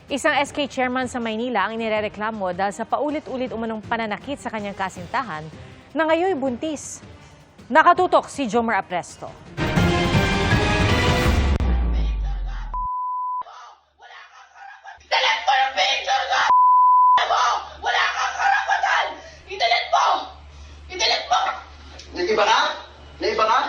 Isang SK chairman sa Maynila ang inirereklamo dahil sa paulit-ulit umanong pananakit sa kanyang kasintahan na ngayoy buntis. Nakatutok si Jomar Apresto. Delete mo yung picture ko! Wala kang karapatan! I-delete mo! I-delete mo! Naiba ka? Naiba ka?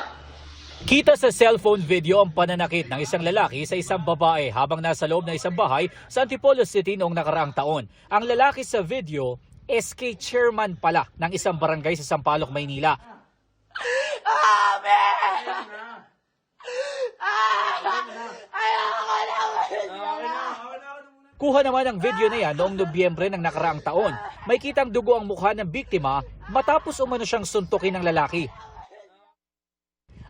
Kita sa cellphone video ang pananakit ng isang lalaki sa isang babae habang nasa loob ng isang bahay sa Antipolo City noong nakaraang taon. Ang lalaki sa video, SK chairman pala ng isang barangay sa Sampaloc, Maynila. Kuha naman ang video na yan noong Nobyembre ng nakaraang taon. May kitang dugo ang mukha ng biktima matapos umano siyang suntukin ng lalaki.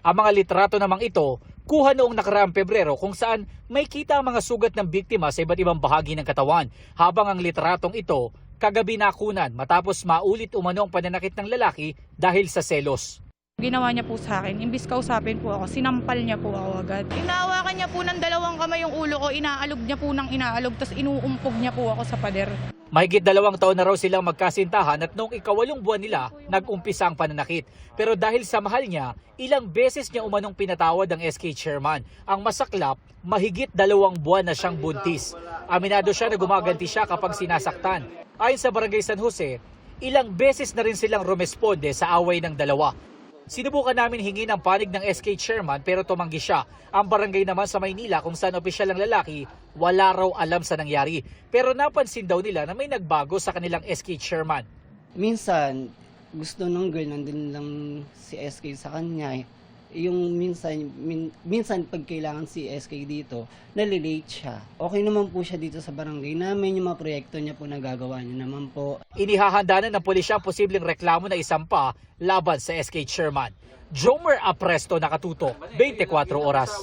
Ang mga litrato namang ito, kuha noong nakaraang Pebrero kung saan may kita ang mga sugat ng biktima sa iba't ibang bahagi ng katawan. Habang ang litratong ito, kagabi nakunan matapos maulit umano ang pananakit ng lalaki dahil sa selos. Ginawa niya po sa akin, imbis kausapin po ako, sinampal niya po ako agad. Inahawakan niya po ng dalawang kamay yung ulo ko, inaalog niya po ng inaalog, tapos inuumpog niya po ako sa pader. Mahigit 2 taon na raw silang magkasintahan at noong ika-8 buwan nila, nag-umpisa ang pananakit. Pero dahil sa mahal niya, ilang beses niya umanong pinatawad ang SK chairman. Ang masaklap, mahigit 2 buwan na siyang buntis. Aminado siya na gumaganti siya kapag sinasaktan. Ayon sa Barangay San Jose, ilang beses na rin silang rumesponde sa away ng dalawa. Sinubukan namin hingin ang panig ng SK chairman pero tumanggi siya. Ang barangay naman sa Maynila kung saan opisyal ang lalaki, wala raw alam sa nangyari. Pero napansin daw nila na may nagbago sa kanilang SK chairman. Minsan, gusto ng girl, nandun lang si SK sa kanya. Yung minsan pag kailangan si SK dito, nalilate siya. Okay naman po siya dito sa barangay namin, yung mga proyekto niya po nagagawa niya naman po. Inihahanda na ng pulisya ang posibleng reklamo na isampa laban sa SK chairman. Jomar Apresto, nakatutok, 24 oras.